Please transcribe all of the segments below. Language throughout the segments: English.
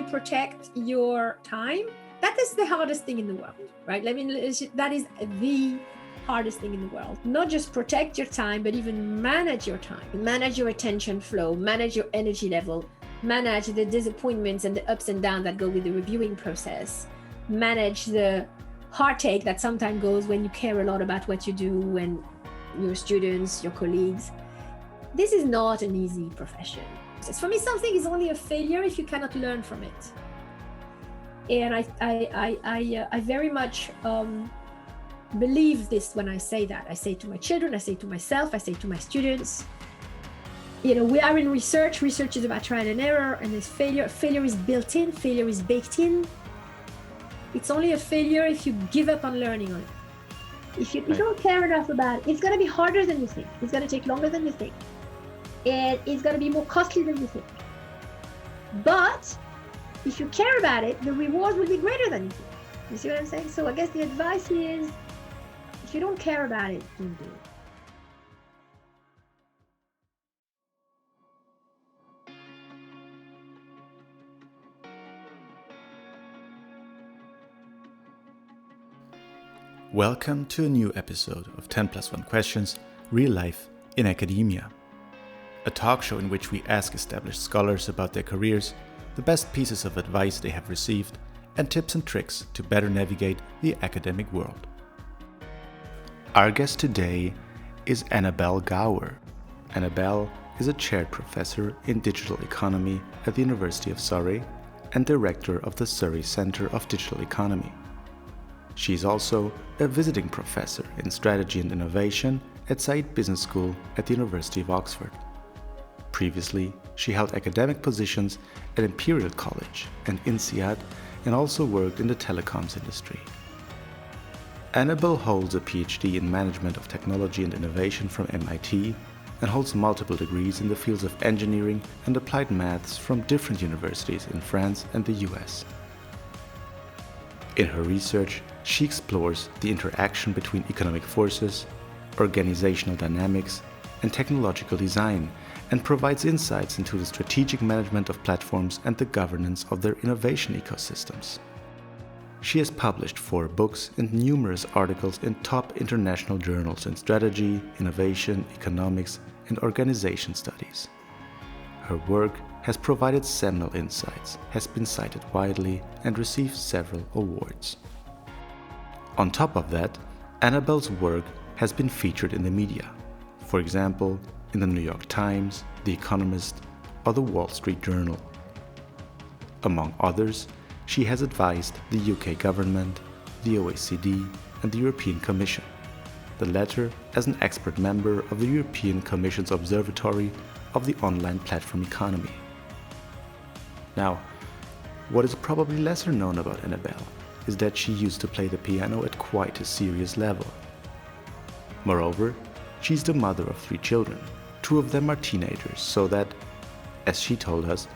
protect your time, that is the hardest thing in the world, right? I mean, that is the hardest thing in the world. Not just protect your time, but even manage your time, manage your attention flow, manage your energy level, manage the disappointments and the ups and downs that go with the reviewing process, manage the heartache that sometimes goes when you care a lot about what you do and your students, your colleagues. This is not an easy profession. For me, something is only a failure if you cannot learn from it. And I very much believe this when I say that. I say to my children, I say to myself, I say to my students, you know, we are in research. Research is about trial and error, and there's failure. Failure is built in, failure is baked in. It's only a failure if you give up on learning on it. If you don't care enough about it, it's going to be harder than you think. It's going to take longer than you think. And it's going to be more costly than you think. But if you care about it, the reward will be greater than you think. You see what I'm saying? So I guess the advice is, if you don't care about it, don't do it. Welcome to a new episode of 10+1 Questions, Real Life in Academia. A talk show in which we ask established scholars about their careers, the best pieces of advice they have received, and tips and tricks to better navigate the academic world. Our guest today is Annabelle Gawer. Annabelle is a chaired professor in digital economy at the University of Surrey and director of the Surrey Centre of Digital Economy. She is also a visiting professor in strategy and innovation at Said Business School at the University of Oxford. Previously, she held academic positions at Imperial College and INSEAD and also worked in the telecoms industry. Annabelle holds a PhD in Management of Technology and Innovation from MIT and holds multiple degrees in the fields of engineering and applied maths from different universities in France and the US. In her research, she explores the interaction between economic forces, organizational dynamics, and technological design, and provides insights into the strategic management of platforms and the governance of their innovation ecosystems. She has published 4 books and numerous articles in top international journals in strategy, innovation, economics, and organization studies. Her work has provided seminal insights, has been cited widely, and received several awards. On top of that, Annabelle's work has been featured in the media, for example, in the New York Times, The Economist, or the Wall Street Journal. Among others, she has advised the UK government, the OECD, and the European Commission, the latter as an expert member of the European Commission's Observatory of the Online Platform Economy. Now, what is probably lesser known about Annabelle is that she used to play the piano at quite a serious level. Moreover, she's the mother of 3 children. 2 of them are teenagers, so that, as she told us,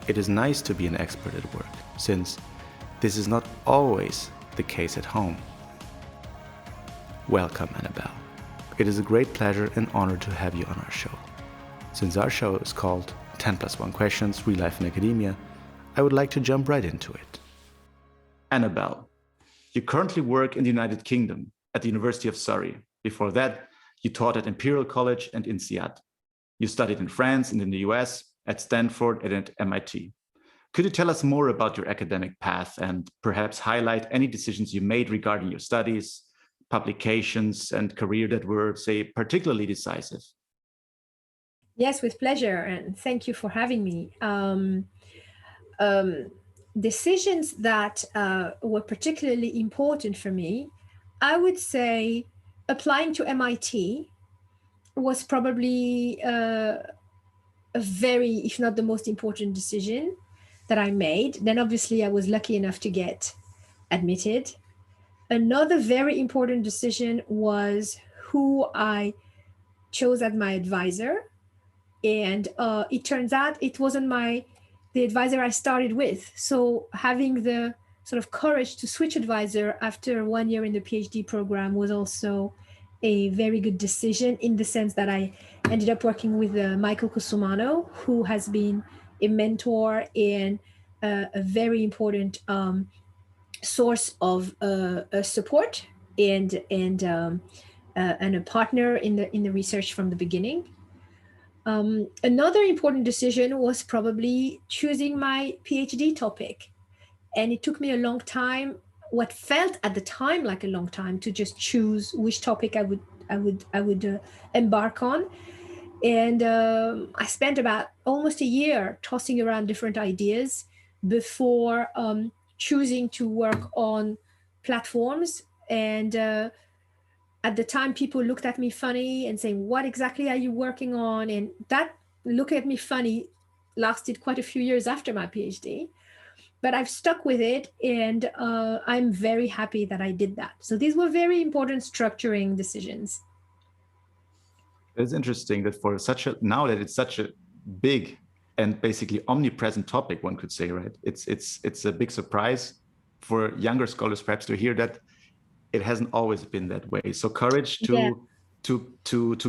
it is nice to be an expert at work, since this is not always the case at home. Welcome, Annabelle. It is a great pleasure and honor to have you on our show. Since our show is called 10+1 Questions, Real Life in Academia, I would like to jump right into it. Annabelle, you currently work in the United Kingdom at the University of Surrey. Before that, you taught at Imperial College and INSEAD. You studied in France and in the US, at Stanford and at MIT. Could you tell us more about your academic path and perhaps highlight any decisions you made regarding your studies, publications, and career that were, say, particularly decisive? Yes, with pleasure, and thank you for having me. Decisions that were particularly important for me, I would say applying to MIT was probably a very, if not the most important decision that I made. Then obviously I was lucky enough to get admitted. Another very important decision was who I chose as my advisor. And it turns out it wasn't the advisor I started with. So having the sort of courage to switch advisor after 1 year in the PhD program was also a very good decision, in the sense that I ended up working with Michael Cusumano, who has been a mentor and a very important source of support and a partner in the research from the beginning. Another important decision was probably choosing my PhD topic, and it took me a long time, what felt at the time like a long time, to just choose which topic I would embark on. And I spent about almost a year tossing around different ideas before choosing to work on platforms. And at the time, people looked at me funny and saying, "What exactly are you working on?" And that look at me funny lasted quite a few years after my PhD. But I've stuck with it, and I'm very happy that I did that. So these were very important structuring decisions. It's interesting that now that it's such a big and basically omnipresent topic, one could say, right? It's a big surprise for younger scholars perhaps to hear that it hasn't always been that way. So courage to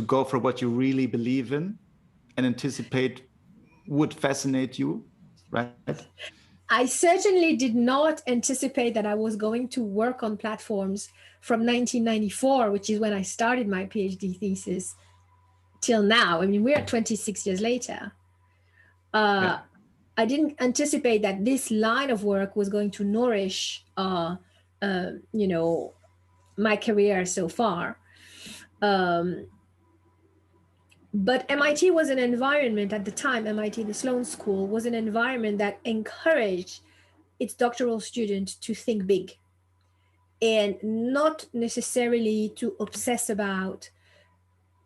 go for what you really believe in and anticipate would fascinate you, right? I certainly did not anticipate that I was going to work on platforms from 1994, which is when I started my PhD thesis, till now. I mean, we're 26 years later. I didn't anticipate that this line of work was going to nourish, my career so far. But MIT was an environment at the time, MIT, the Sloan School, was an environment that encouraged its doctoral students to think big and not necessarily to obsess about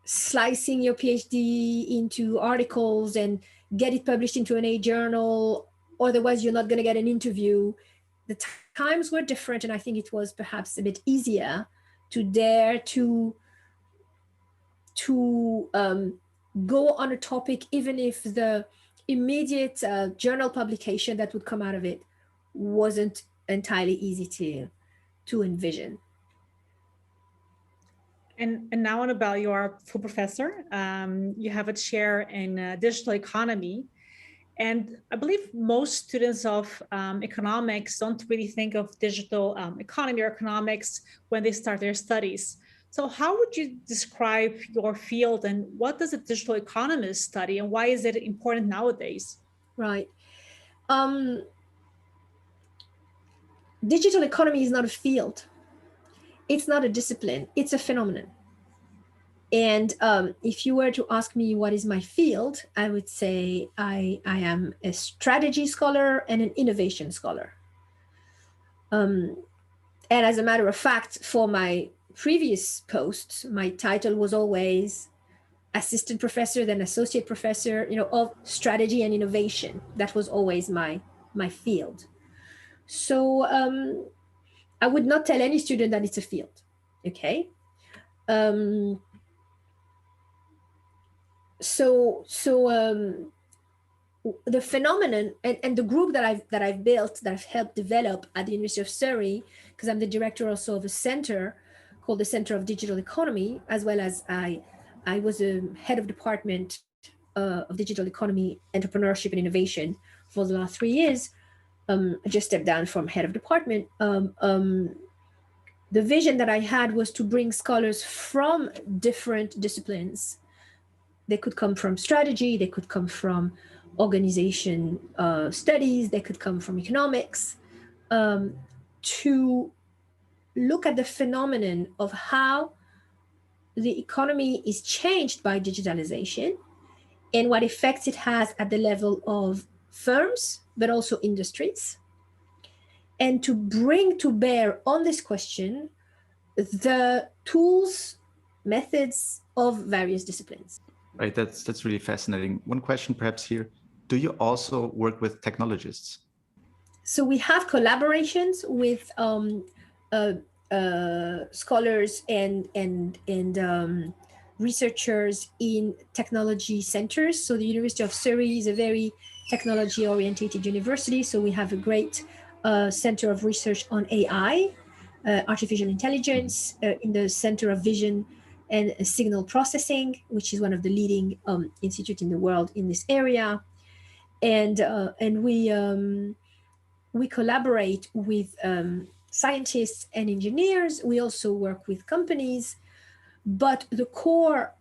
slicing your PhD into articles and get it published into an A journal. Otherwise, you're not going to get an interview. The times were different, and I think it was perhaps a bit easier to dare to go on a topic, even if the immediate journal publication that would come out of it wasn't entirely easy to envision. And now, Annabelle, you are a full professor. You have a chair in digital economy. And I believe most students of economics don't really think of digital economy or economics when they start their studies. So how would you describe your field, and what does a digital economist study, and why is it important nowadays? Right. Digital economy is not a field. It's not a discipline. It's a phenomenon. And if you were to ask me what is my field, I would say I am a strategy scholar and an innovation scholar. And as a matter of fact, for my previous posts, my title was always assistant professor, then associate professor, of strategy and innovation. That was always my field. So I would not tell any student that it's a field. Okay. So the phenomenon and the group that I've built, that I've helped develop at the University of Surrey, because I'm the director also of a center called the Center of Digital Economy, as well as I was a head of department of digital economy, entrepreneurship, and innovation for the last 3 years. I just stepped down from head of department. The vision that I had was to bring scholars from different disciplines. They could come from strategy, they could come from organization studies, they could come from economics, to look at the phenomenon of how the economy is changed by digitalization and what effects it has at the level of firms, but also industries, and to bring to bear on this question the tools, methods of various disciplines. Right, that's really fascinating. One question perhaps here, do you also work with technologists? So we have collaborations with scholars and researchers in technology centers. So the University of Surrey is a very technology-oriented university. So we have a great center of research on AI, artificial intelligence, in the Center of Vision and Signal Processing, which is one of the leading institutes in the world in this area. And we we collaborate with scientists and engineers. We also work with companies, but the core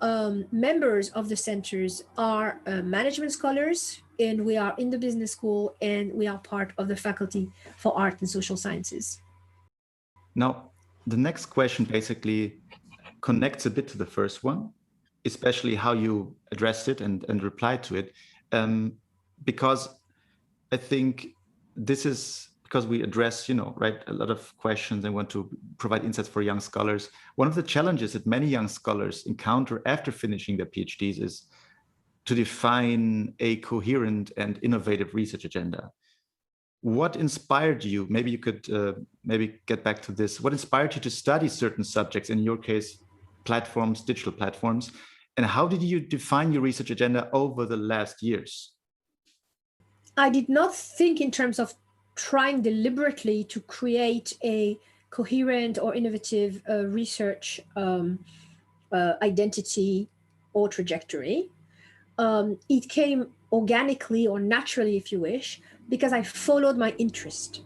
members of the centers are management scholars, and we are in the business school, and we are part of the faculty for art and social sciences. Now, the next question basically connects a bit to the first one, especially how you addressed it and replied to it, because I think this is because we address, right, a lot of questions and want to provide insights for young scholars. One of the challenges that many young scholars encounter after finishing their PhDs is to define a coherent and innovative research agenda. What inspired you? Maybe you could maybe get back to this. What inspired you to study certain subjects, in your case, platforms, digital platforms, and how did you define your research agenda over the last years? I did not think in terms of trying deliberately to create a coherent or innovative research identity or trajectory. It came organically or naturally, if you wish, because I followed my interest.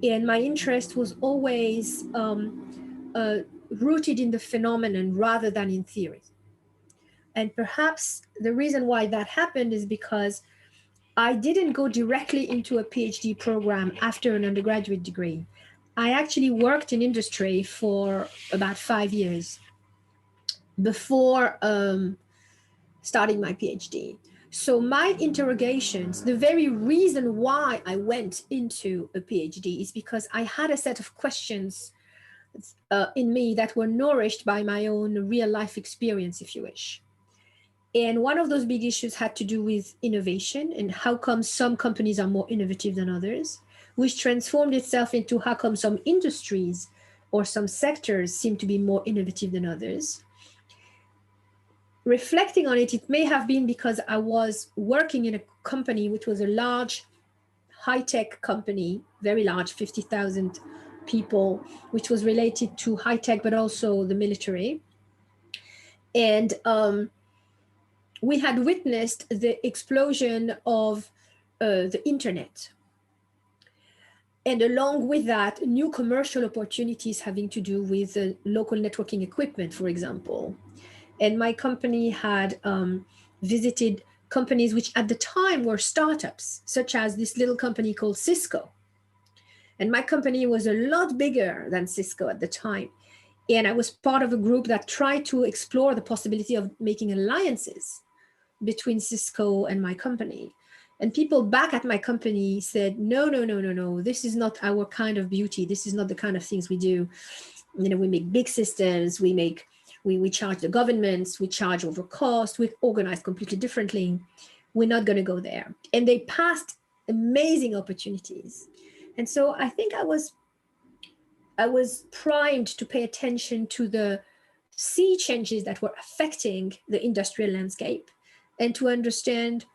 And my interest was always rooted in the phenomenon rather than in theory. And perhaps the reason why that happened is because I didn't go directly into a PhD program after an undergraduate degree. I actually worked in industry for about 5 years before starting my PhD. So my interrogations, the very reason why I went into a PhD is because I had a set of questions in me that were nourished by my own real life experience, if you wish. And one of those big issues had to do with innovation and how come some companies are more innovative than others, which transformed itself into how come some industries or some sectors seem to be more innovative than others. Reflecting on it, it may have been because I was working in a company which was a large high-tech company, very large, 50,000 people, which was related to high-tech, but also the military. And we had witnessed the explosion of the internet. And along with that, new commercial opportunities having to do with local networking equipment, for example. And my company had visited companies which at the time were startups, such as this little company called Cisco. And my company was a lot bigger than Cisco at the time. And I was part of a group that tried to explore the possibility of making alliances between Cisco and my company. And people back at my company said, no, this is not our kind of beauty. This is not the kind of things we do. We make big systems, we charge the governments, we charge over cost, we organize completely differently. We're not going to go there. And they passed amazing opportunities. And so I think I was primed to pay attention to the sea changes that were affecting the industrial landscape and to understand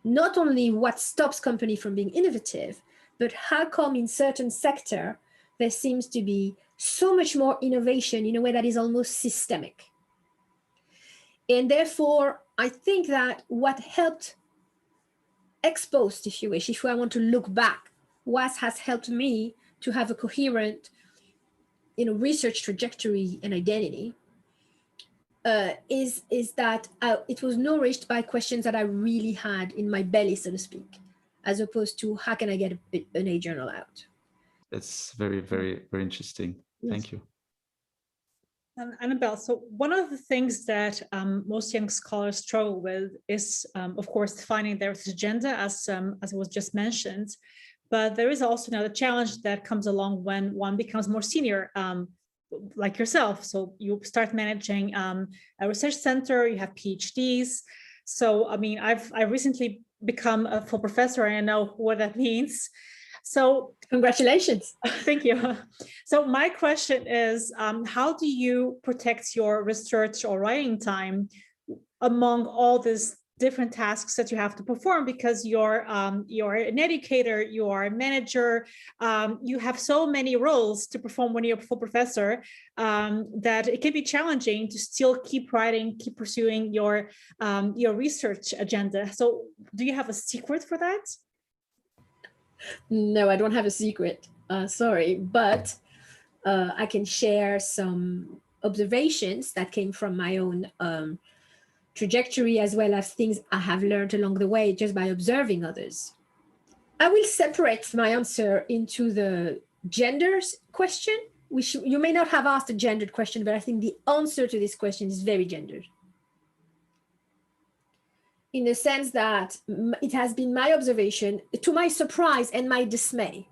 not only what stops company from being innovative, but how come in certain sector there seems to be so much more innovation in a way that is almost systemic. And therefore, I think that what helped exposed, if you wish, if I want to look back, what has helped me to have a coherent research trajectory and identity is that it was nourished by questions that I really had in my belly, so to speak, as opposed to how can I get an A journal out. That's very, very, very interesting. Yes. Thank you. Annabelle, so one of the things that most young scholars struggle with is, of course, defining their agenda, as was just mentioned. But there is also another challenge that comes along when one becomes more senior, like yourself. So you start managing a research center, you have PhDs. So, I mean, I've recently become a full professor and I know what that means. So congratulations. Thank you. So my question is, how do you protect your research or writing time among all these different tasks that you have to perform? Because you're an educator, you are a manager, you have so many roles to perform when you're a full professor that it can be challenging to still keep writing, keep pursuing your research agenda. So do you have a secret for that? No, I don't have a secret. Sorry, but I can share some observations that came from my own trajectory, as well as things I have learned along the way just by observing others. I will separate my answer into the genders question, which you may not have asked a gendered question, but I think the answer to this question is very gendered. In the sense that it has been my observation, to my surprise and my dismay,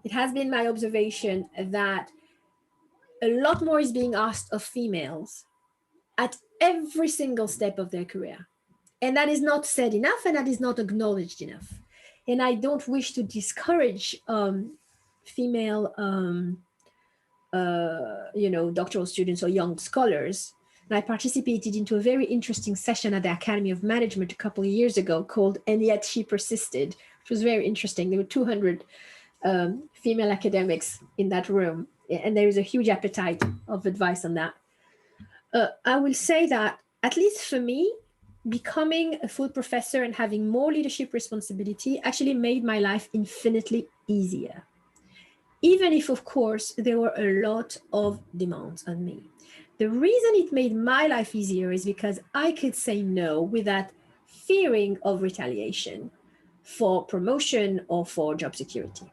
it has been my observation that a lot more is being asked of females at every single step of their career. And that is not said enough, and that is not acknowledged enough. And I don't wish to discourage female, doctoral students or young scholars. And I participated into a very interesting session at the Academy of Management a couple of years ago called "And Yet She Persisted," which was very interesting. There were 200 female academics in that room, and there is a huge appetite of advice on that. I will say that, at least for me, becoming a full professor and having more leadership responsibility actually made my life infinitely easier. Even if, of course, there were a lot of demands on me. The reason it made my life easier is because I could say no without fearing of retaliation for promotion or for job security.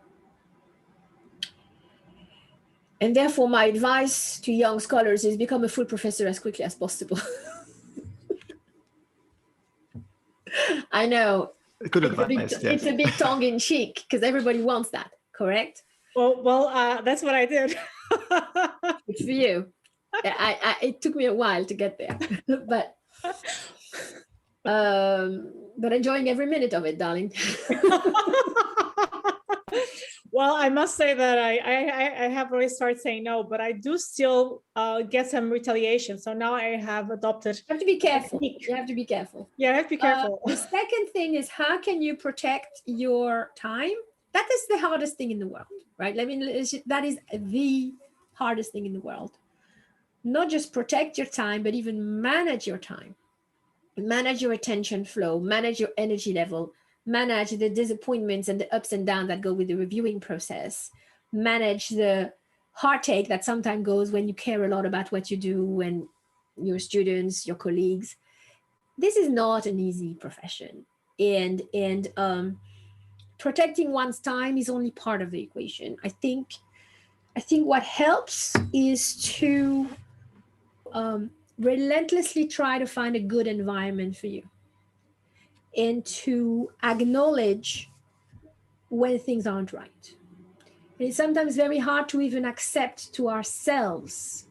And therefore, my advice to young scholars is become a full professor as quickly as possible. I know. Good advice. It's a bit tongue in cheek because everybody wants that, correct? Well, that's what I did. It's for you. It took me a while to get there, but enjoying every minute of it, darling. Well, I must say that I have already started saying no, but I do still get some retaliation. So now I have adopted. You have to be careful. You have to be careful. Yeah, I have to be careful. The second thing is, how can you protect your time? That is the hardest thing in the world, right? I mean, that is the hardest thing in the world. Not just protect your time, but even manage your time. Manage your attention flow, manage your energy level, manage the disappointments and the ups and downs that go with the reviewing process, manage the heartache that sometimes goes when you care a lot about what you do and your students, your colleagues. This is not an easy profession. And protecting one's time is only part of the equation. I think what helps is to relentlessly try to find a good environment for you and to acknowledge when things aren't right. And it's sometimes very hard to even accept to ourselves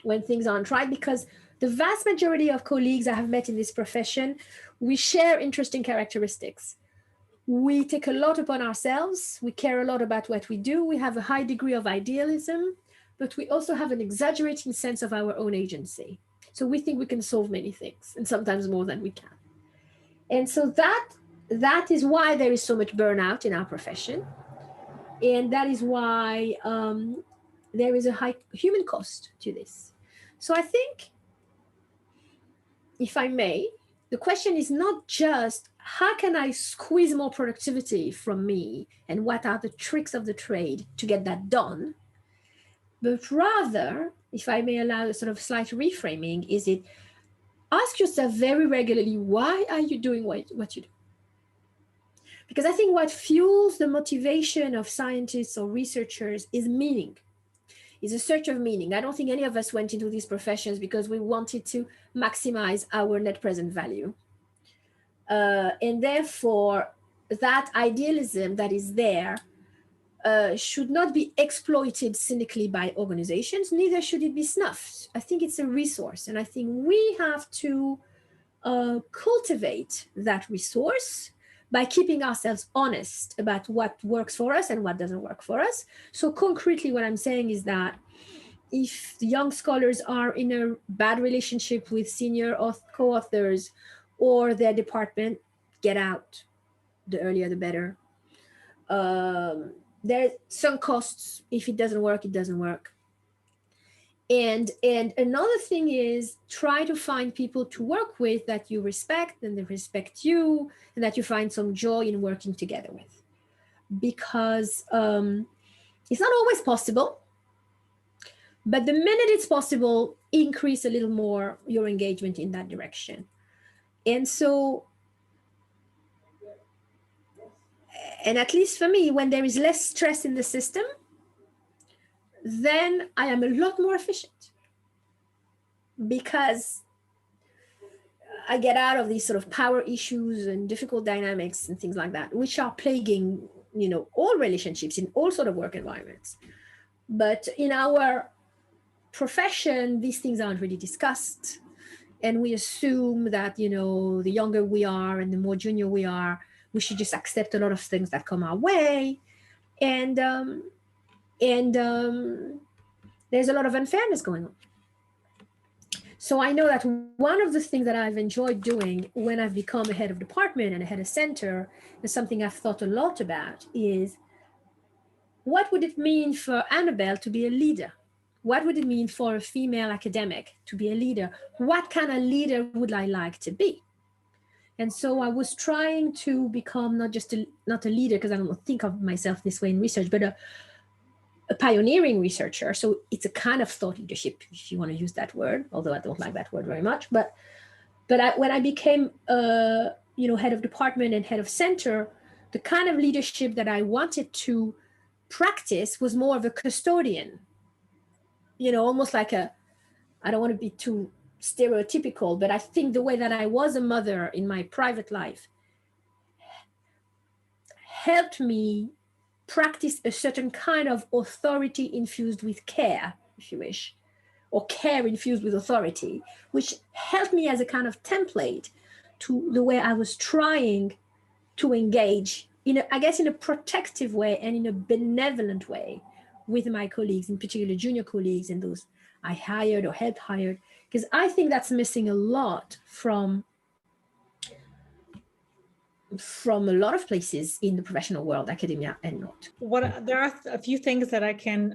when things aren't right, because the vast majority of colleagues I have met in this profession, we share interesting characteristics. We take a lot upon ourselves. We care a lot about what we do. We have a high degree of idealism, but we also have an exaggerating sense of our own agency. So we think we can solve many things, and sometimes more than we can. And so that is why there is so much burnout in our profession. And that is why there is a high human cost to this. So I think, if I may, the question is not just how can I squeeze more productivity from me and what are the tricks of the trade to get that done, but rather, if I may allow a sort of slight reframing, is it ask yourself very regularly, why are you doing what you do? Because I think what fuels the motivation of scientists or researchers is meaning, is a search of meaning. I don't think any of us went into these professions because we wanted to maximize our net present value. And therefore, that idealism that is there should not be exploited cynically by organizations, neither should it be snuffed. I think it's a resource, and I think we have to cultivate that resource by keeping ourselves honest about what works for us and what doesn't work for us. So concretely, what I'm saying is that if the young scholars are in a bad relationship with senior co-authors or their department, get out. The earlier, the better. There's some costs. If it doesn't work, it doesn't work. And another thing is, try to find people to work with that you respect and they respect you, and that you find some joy in working together with. because it's not always possible. But the minute it's possible, increase a little more your engagement in that direction. And so, and at least for me, when there is less stress in the system, then I am a lot more efficient, because I get out of these sort of power issues and difficult dynamics and things like that, which are plaguing, all relationships in all sort of work environments. But in our profession, these things aren't really discussed. And we assume that, the younger we are and the more junior we are, we should just accept a lot of things that come our way. And there's a lot of unfairness going on. So I know that one of the things that I've enjoyed doing when I've become a head of department and a head of center, is something I've thought a lot about, is what would it mean for Annabelle to be a leader? What would it mean for a female academic to be a leader? What kind of leader would I like to be? And so I was trying to become not a leader, because I don't think of myself this way in research, but a pioneering researcher. So it's a kind of thought leadership, if you want to use that word, although I don't like that word very much. But when I became, head of department and head of center, the kind of leadership that I wanted to practice was more of a custodian, almost like I don't want to be too stereotypical, but I think the way that I was a mother in my private life helped me practice a certain kind of authority infused with care, if you wish, or care infused with authority, which helped me as a kind of template to the way I was trying to engage in a protective way and in a benevolent way with my colleagues, in particular junior colleagues and those I hired or helped hired, because I think that's missing a lot from a lot of places in the professional world, academia and not. There are a few things that I can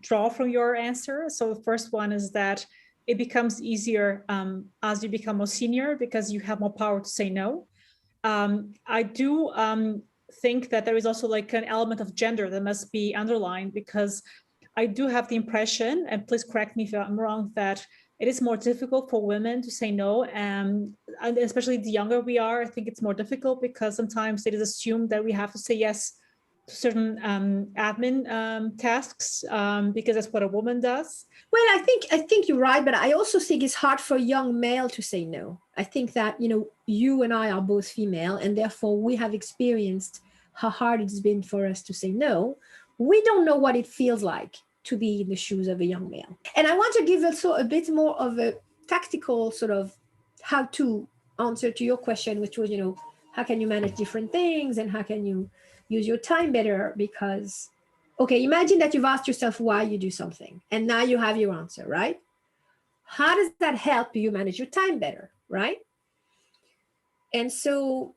draw from your answer. So the first one is that it becomes easier as you become more senior, because you have more power to say no. I do think that there is also like an element of gender that must be underlined, because I do have the impression, and please correct me if I'm wrong, that it is more difficult for women to say no. And especially the younger we are, I think it's more difficult, because sometimes it is assumed that we have to say yes to certain admin tasks, because that's what a woman does. Well, I think you're right, but I also think it's hard for a young male to say no. I think that, you and I are both female, and therefore we have experienced how hard it's been for us to say no. We don't know what it feels like to be in the shoes of a young male. And I want to give also a bit more of a tactical sort of how to answer to your question, which was, how can you manage different things and how can you use your time better? Because, okay, imagine that you've asked yourself why you do something, and now you have your answer, right? How does that help you manage your time better, right? And so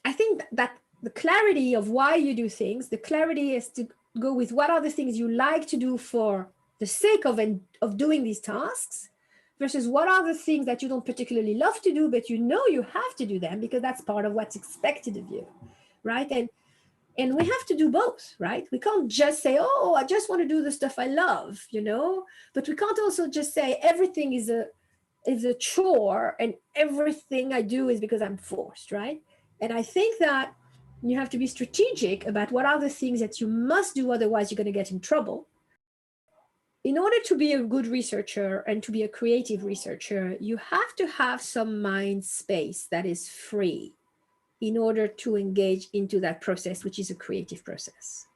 I think that the clarity of why you do things, the clarity is to go with what are the things you like to do for the sake of doing these tasks, versus what are the things that you don't particularly love to do, but you have to do them because that's part of what's expected of you, right? And we have to do both, right? We can't just say, oh, I just want to do the stuff I love, but we can't also just say everything is a chore and everything I do is because I'm forced, right? And I think that you have to be strategic about what are the things that you must do, otherwise you're going to get in trouble. In order to be a good researcher and to be a creative researcher, you have to have some mind space that is free in order to engage into that process, which is a creative process.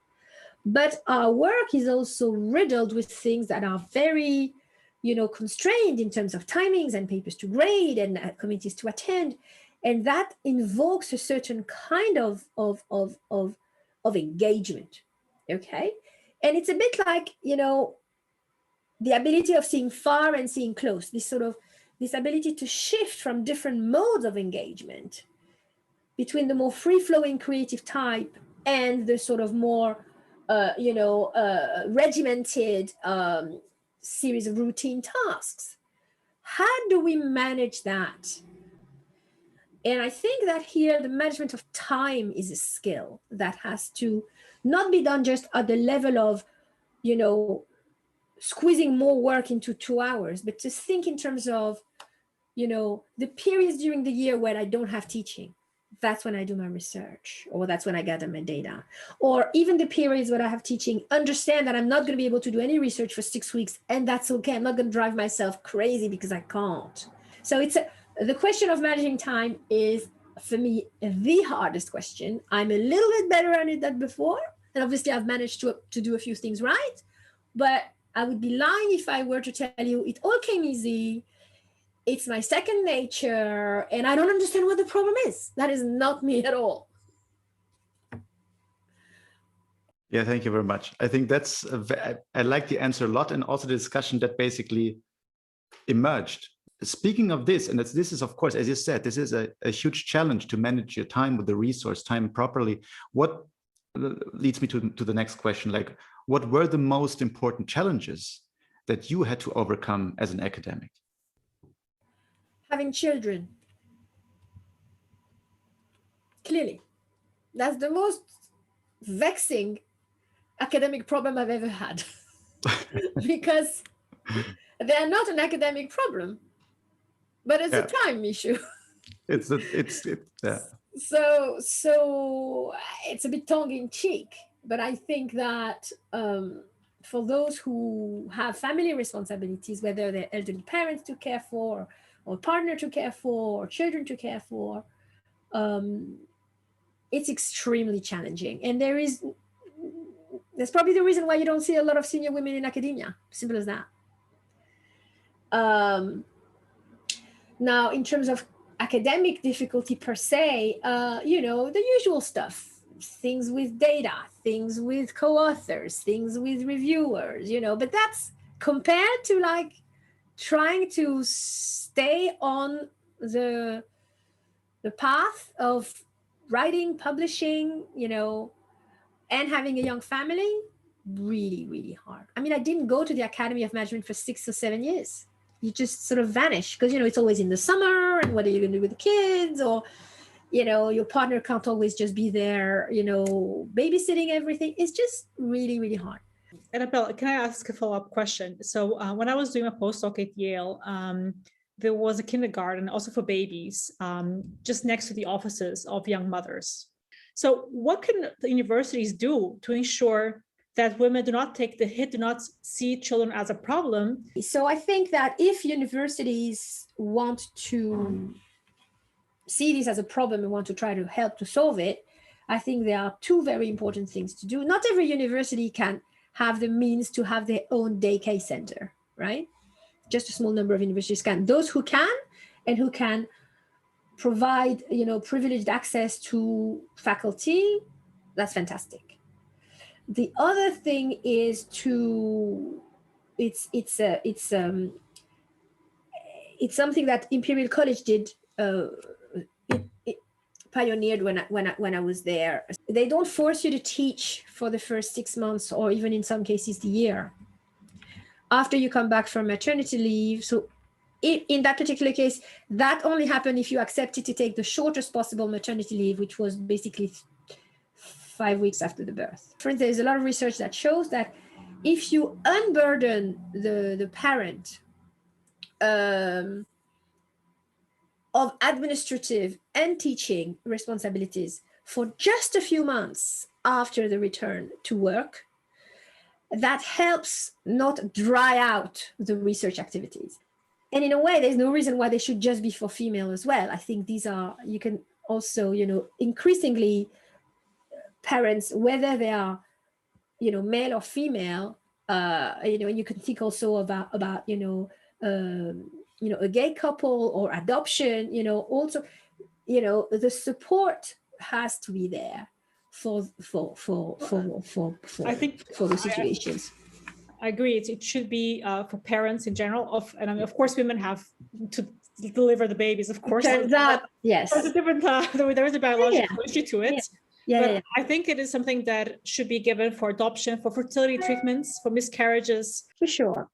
But our work is also riddled with things that are very, constrained in terms of timings and papers to grade and committees to attend. And that invokes a certain kind of engagement, okay? And it's a bit like, the ability of seeing far and seeing close, this ability to shift from different modes of engagement between the more free-flowing creative type and the sort of more, regimented series of routine tasks. How do we manage that? And I think that here the management of time is a skill that has to not be done just at the level of, squeezing more work into 2 hours, but to think in terms of, the periods during the year when I don't have teaching. That's when I do my research, or that's when I gather my data. Or even the periods when I have teaching, understand that I'm not going to be able to do any research for 6 weeks, and that's okay. I'm not going to drive myself crazy because I can't. So the question of managing time is, for me, the hardest question. I'm a little bit better at it than before, and obviously I've managed to do a few things right, but I would be lying if I were to tell you it all came easy. It's my second nature, and I don't understand what the problem is. That is not me at all. Yeah, thank you very much. I think I like the answer a lot, and also the discussion that basically emerged. Speaking of this, and this is, of course, as you said, this is a huge challenge to manage your time with the resource, time properly. What leads me to the next question, like, what were the most important challenges that you had to overcome as an academic? Having children. Clearly. That's the most vexing academic problem I've ever had. Because they are not an academic problem, but it's a time issue. Yeah. So it's a bit tongue in cheek, but I think that for those who have family responsibilities, whether they're elderly parents to care for, or partner to care for, or children to care for, it's extremely challenging. And that's probably the reason why you don't see a lot of senior women in academia. Simple as that. Now, in terms of academic difficulty per se, the usual stuff, things with data, things with co-authors, things with reviewers, but that's compared to like trying to stay on the path of writing, publishing, and having a young family, really, really hard. I mean, I didn't go to the Academy of Management for 6 or 7 years. You just sort of vanish because, it's always in the summer, and what are you going to do with the kids? Or, your partner can't always just be there, babysitting everything. It's just really, really hard. Annabelle, can I ask a follow-up question? So when I was doing a postdoc at Yale, there was a kindergarten also for babies just next to the offices of young mothers. So what can the universities do to ensure that women do not take the hit, do not see children as a problem? So I think that if universities want to see this as a problem and want to try to help to solve it, I think there are two very important things to do. Not every university can have the means to have their own daycare center, right? Just a small number of universities can. Those who can, and who can provide, privileged access to faculty, that's fantastic. The other thing is it's something that Imperial College did. It pioneered when I was there. They don't force you to teach for the first 6 months, or even in some cases the year after you come back from maternity leave. So in that particular case, that only happened if you accepted to take the shortest possible maternity leave, which was basically 5 weeks after the birth. For instance, there's a lot of research that shows that if you unburden the parent of administrative and teaching responsibilities for just a few months after the return to work, that helps not dry out the research activities. And in a way, there's no reason why they should just be for female as well. I think you can also, increasingly parents, whether they are, male or female, and you can think also about a gay couple or adoption, also, the support has to be there for I think for those situations. I agree. It should be for parents in general. And I mean, of course, women have to deliver the babies. Of course, turns out, yes, there's a different. There is a biological issue to it. Yeah. I think it is something that should be given for adoption, for fertility treatments, for miscarriages. For sure.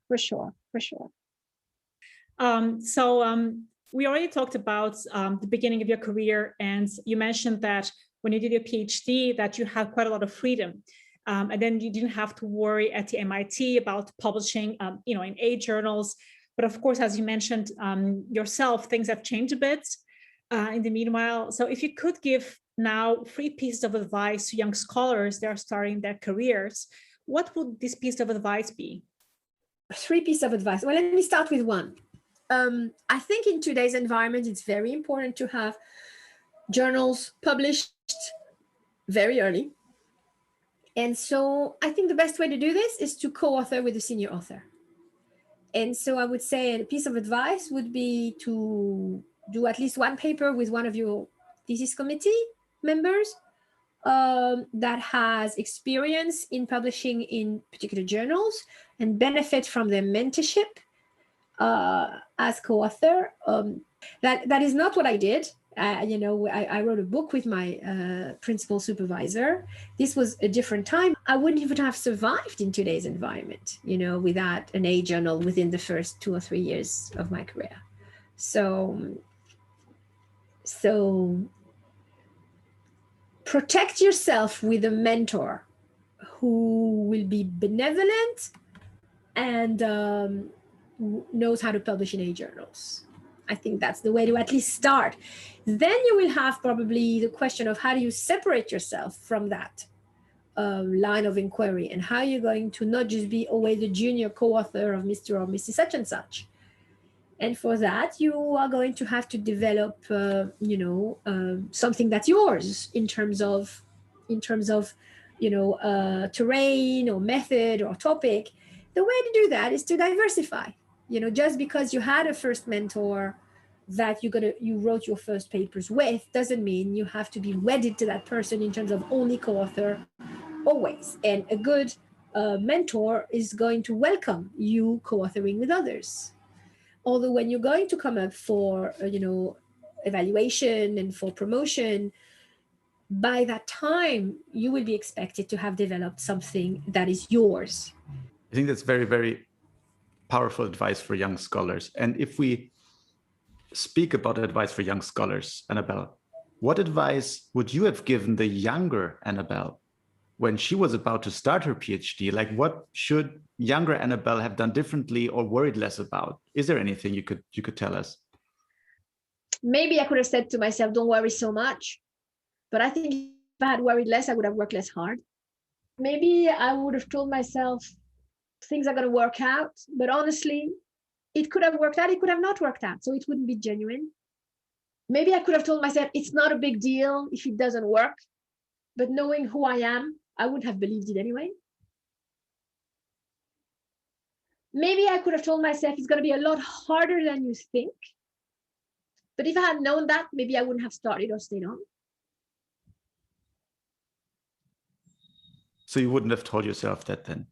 We already talked about the beginning of your career, and you mentioned that when you did your PhD, that you had quite a lot of freedom. And then you didn't have to worry at the MIT about publishing, in A journals. But of course, as you mentioned yourself, things have changed a bit in the meanwhile. So if you could give now 3 pieces of advice to young scholars that are starting their careers, what would this piece of advice be? 3 pieces of advice. Well, let me start with one. I think in today's environment, it's very important to have journals published very early. And so I think the best way to do this is to co-author with a senior author. And so I would say a piece of advice would be to do at least one paper with one of your thesis committee members that has experience in publishing in particular journals and benefit from their mentorship as co-author. That is not what I did. I wrote a book with my principal supervisor. This was a different time. I wouldn't even have survived in today's environment, without an A journal within the first 2 or 3 years of my career. So protect yourself with a mentor who will be benevolent and knows how to publish in A journals. I think that's the way to at least start. Then you will have probably the question of how do you separate yourself from that line of inquiry, and how you're going to not just be always the junior co-author of Mr. or Mrs. such and such. And for that, you are going to have to develop, something that's yours in terms of, terrain or method or topic. The way to do that is to diversify. Just because you had a first mentor that you wrote your first papers with doesn't mean you have to be wedded to that person in terms of only co-author always. And a good mentor is going to welcome you co-authoring with others. Although when you're going to come up for, evaluation and for promotion, by that time, you will be expected to have developed something that is yours. I think that's very, very powerful advice for young scholars. And if we speak about advice for young scholars, Annabelle, what advice would you have given the younger Annabelle when she was about to start her PhD? Like, what should younger Annabelle have done differently or worried less about? Is there anything you could tell us? Maybe I could have said to myself, don't worry so much. But I think if I had worried less, I would have worked less hard. Maybe I would have told myself things are going to work out. But honestly, it could have worked out. It could have not worked out. So it wouldn't be genuine. Maybe I could have told myself it's not a big deal if it doesn't work. But knowing who I am, I wouldn't have believed it anyway. Maybe I could have told myself it's going to be a lot harder than you think. But if I had known that, maybe I wouldn't have started or stayed on. So you wouldn't have told yourself that then?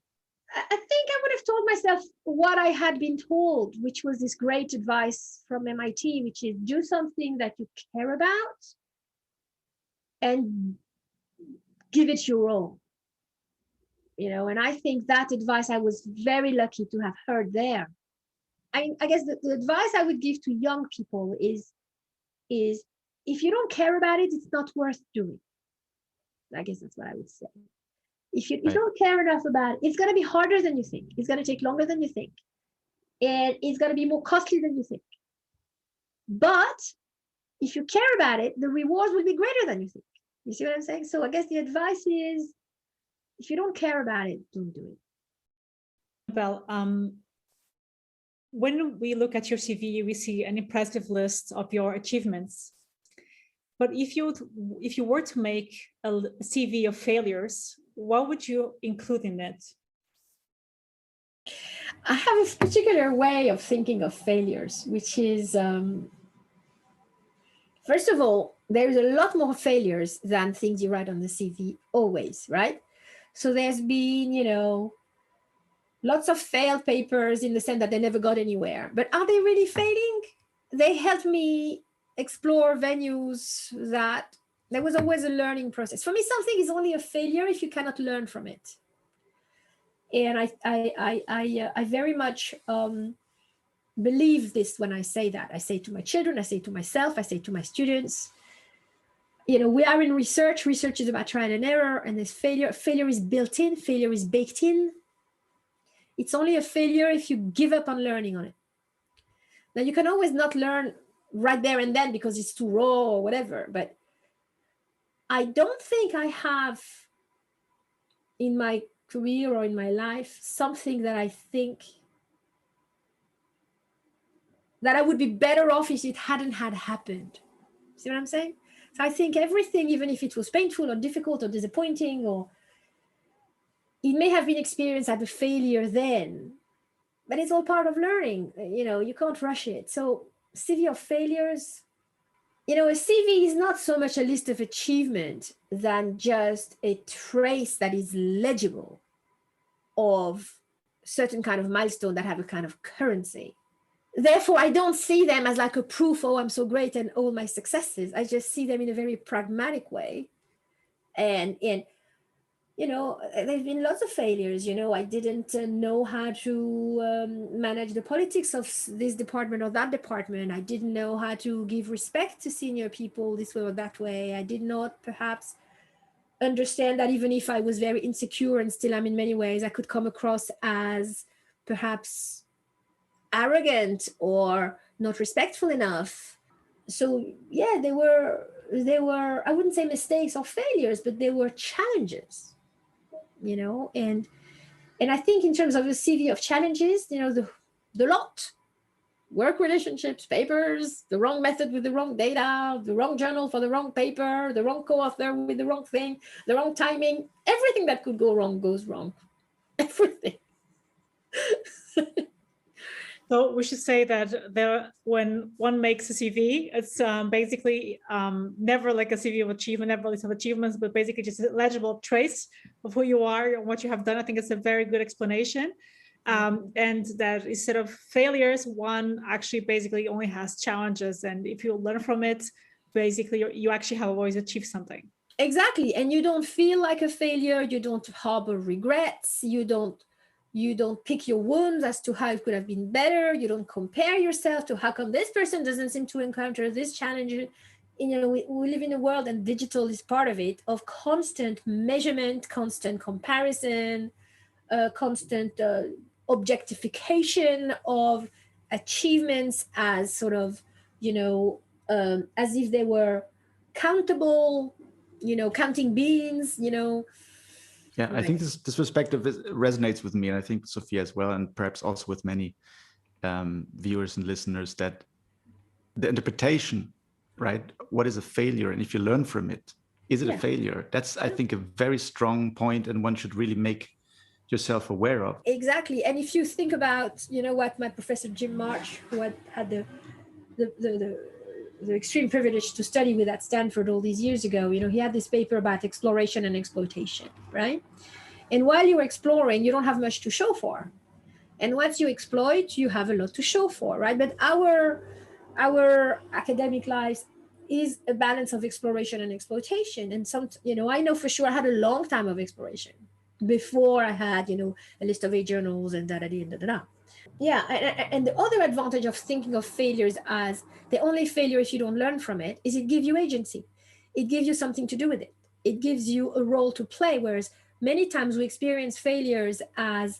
I think I would have told myself what I had been told, which was this great advice from MIT, which is do something that you care about and give it your all. And I think that advice I was very lucky to have heard there. I guess the advice I would give to young people is if you don't care about it, it's not worth doing. I guess that's what I would say. If you don't care enough about it, it's going to be harder than you think. It's going to take longer than you think. And it's going to be more costly than you think. But if you care about it, the rewards will be greater than you think. You see what I'm saying? So I guess the advice is, if you don't care about it, don't do it. Well, when we look at your CV, we see an impressive list of your achievements. But if you were to make a CV of failures, what would you include in it? I have a particular way of thinking of failures, which is, first of all, there's a lot more failures than things you write on the CV, always, right? So there's been, lots of failed papers in the sense that they never got anywhere. But are they really failing? They helped me explore venues that there was always a learning process. For me, something is only a failure if you cannot learn from it. And I very much believe this when I say that. I say to my children, I say to myself, I say to my students, we are in research. Research is about trial and error, and there's failure. Failure is built in, failure is baked in. It's only a failure if you give up on learning on it. Now, you can always not learn right there and then because it's too raw or whatever, but I don't think I have in my career or in my life something that I think that I would be better off if it hadn't had happened. See what I'm saying? So I think everything, even if it was painful or difficult or disappointing, or it may have been experienced as a failure then, but it's all part of learning. You can't rush it. So CV of failures, a CV is not so much a list of achievement than just a trace that is legible of certain kind of milestone that have a kind of currency. Therefore, I don't see them as like a proof, oh, I'm so great and all my successes. I just see them in a very pragmatic way. And there've been lots of failures. I didn't know how to manage the politics of this department or that department. I didn't know how to give respect to senior people this way or that way. I did not perhaps understand that even if I was very insecure and still am in many ways, I could come across as perhaps arrogant or not respectful enough. So yeah, they were I wouldn't say mistakes or failures, but they were challenges, and I think in terms of a CV of challenges, the lot, work relationships, papers, the wrong method with the wrong data, the wrong journal for the wrong paper, the wrong co-author with the wrong thing, the wrong timing, everything that could go wrong goes wrong. Everything. So we should say that when one makes a CV, it's basically never like a CV of achievement, never list of achievements, but basically just a legible trace of who you are and what you have done. I think it's a very good explanation. And that instead of failures, one actually basically only has challenges. And if you learn from it, basically you actually have always achieved something. Exactly. And you don't feel like a failure. You don't harbor regrets. You don't pick your wounds as to how it could have been better. You don't compare yourself to how come this person doesn't seem to encounter this challenge. We live in a world, and digital is part of it, of constant measurement, constant comparison, constant objectification of achievements as sort of, as if they were countable, counting beans, Yeah, I think this perspective resonates with me, and I think Sophia as well, and perhaps also with many viewers and listeners, that the interpretation, right? What is a failure? And if you learn from it, is it a failure? That's, I think, a very strong point, and one should really make yourself aware of. Exactly. And if you think about, what my professor Jim March, who had the extreme privilege to study with at Stanford all these years ago, he had this paper about exploration and exploitation, right? And while you're exploring, you don't have much to show for. And once you exploit, you have a lot to show for, right? But our academic lives is a balance of exploration and exploitation. And I know for sure I had a long time of exploration before I had, a list of 8 journals and da-da-da-da-da-da. Yeah, and the other advantage of thinking of failures as the only failure if you don't learn from it is it gives you agency. It gives you something to do with it. It gives you a role to play, whereas many times we experience failures as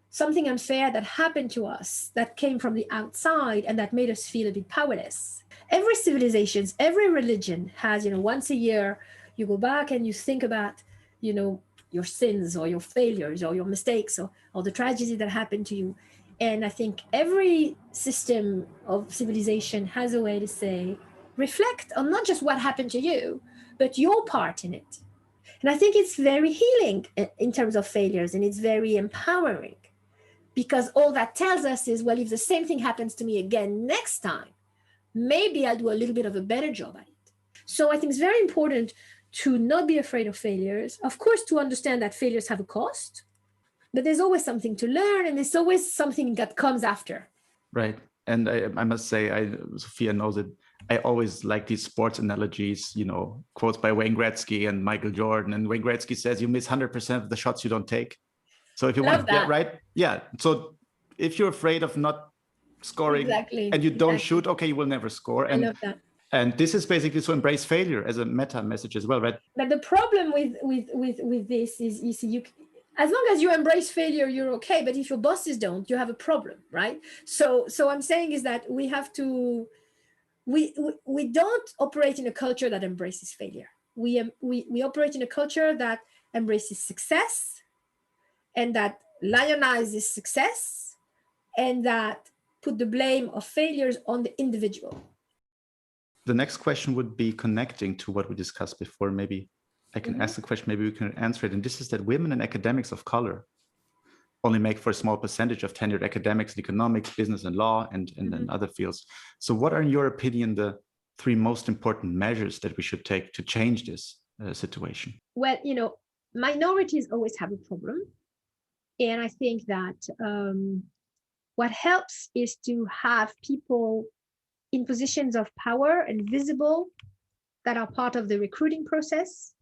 something unfair that happened to us, that came from the outside and that made us feel a bit powerless. Every civilization, every religion has, once a year, you go back and you think about, your sins or your failures or your mistakes or the tragedy that happened to you. And I think every system of civilization has a way to say, reflect on not just what happened to you, but your part in it. And I think it's very healing in terms of failures, and it's very empowering, because all that tells us is, well, if the same thing happens to me again next time, maybe I'll do a little bit of a better job at it. So I think it's very important to not be afraid of failures. Of course, to understand that failures have a cost, but there's always something to learn, and there's always something that comes after. Right. And I must say, Sophia knows it, I always like these sports analogies, quotes by Wayne Gretzky and Michael Jordan. And Wayne Gretzky says, you miss 100% of the shots you don't take. So if you want, right? Yeah. So if you're afraid of not scoring. Exactly. And you don't shoot, okay, you will never score. I love that. And this is basically to embrace failure as a meta message as well, right? But the problem with this is, you see, as long as you embrace failure, you're okay. But if your bosses don't, you have a problem, right? So I'm saying is that we have to, we don't operate in a culture that embraces failure. We operate in a culture that embraces success, and that lionizes success, and that put the blame of failures on the individual. The next question would be connecting to what we discussed before. Maybe I can ask the question, maybe we can answer it. And this is that women in academics of color only make for a small percentage of tenured academics in economics, business and law, and then other fields. So what are, in your opinion, the 3 most important measures that we should take to change this situation? Well, minorities always have a problem. And I think that what helps is to have people in positions of power and visible that are part of the recruiting process,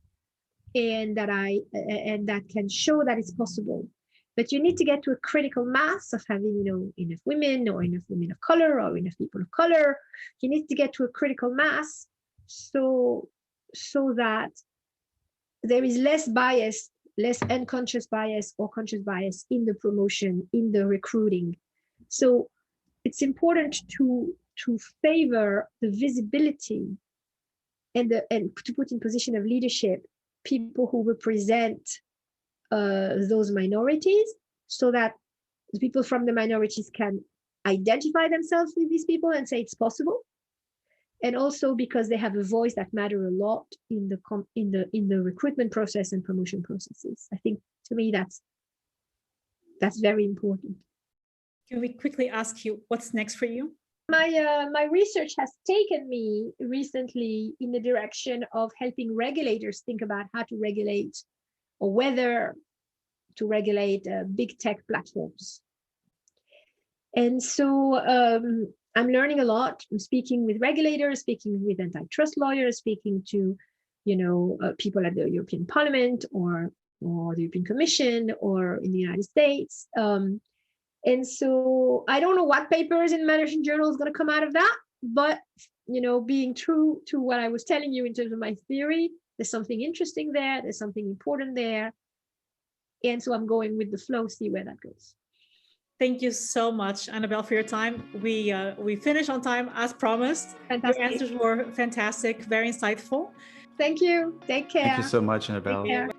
and that can show that it's possible. But you need to get to a critical mass of having, enough women, or enough women of color, or enough people of color. You need to get to a critical mass so that there is less bias, less unconscious bias or conscious bias in the promotion, in the recruiting. So it's important to favor the visibility and to put in position of leadership people who represent those minorities, so that the people from the minorities can identify themselves with these people and say it's possible. And also because they have a voice that matters a lot in the recruitment process and promotion processes. I think, to me, that's very important. Can we quickly ask you what's next for you? My research has taken me recently in the direction of helping regulators think about how to regulate, or whether to regulate big tech platforms. And so I'm learning a lot. I'm speaking with regulators, speaking with antitrust lawyers, speaking to people at the European Parliament or the European Commission or in the United States. And so I don't know what papers in management journal is going to come out of that, but being true to what I was telling you in terms of my theory, there's something interesting there, there's something important there. And so I'm going with the flow, see where that goes. Thank you so much, Annabelle, for your time. We finished on time as promised. Fantastic. Your answers were fantastic, very insightful. Thank you. Take care. Thank you so much, Annabelle. Take care.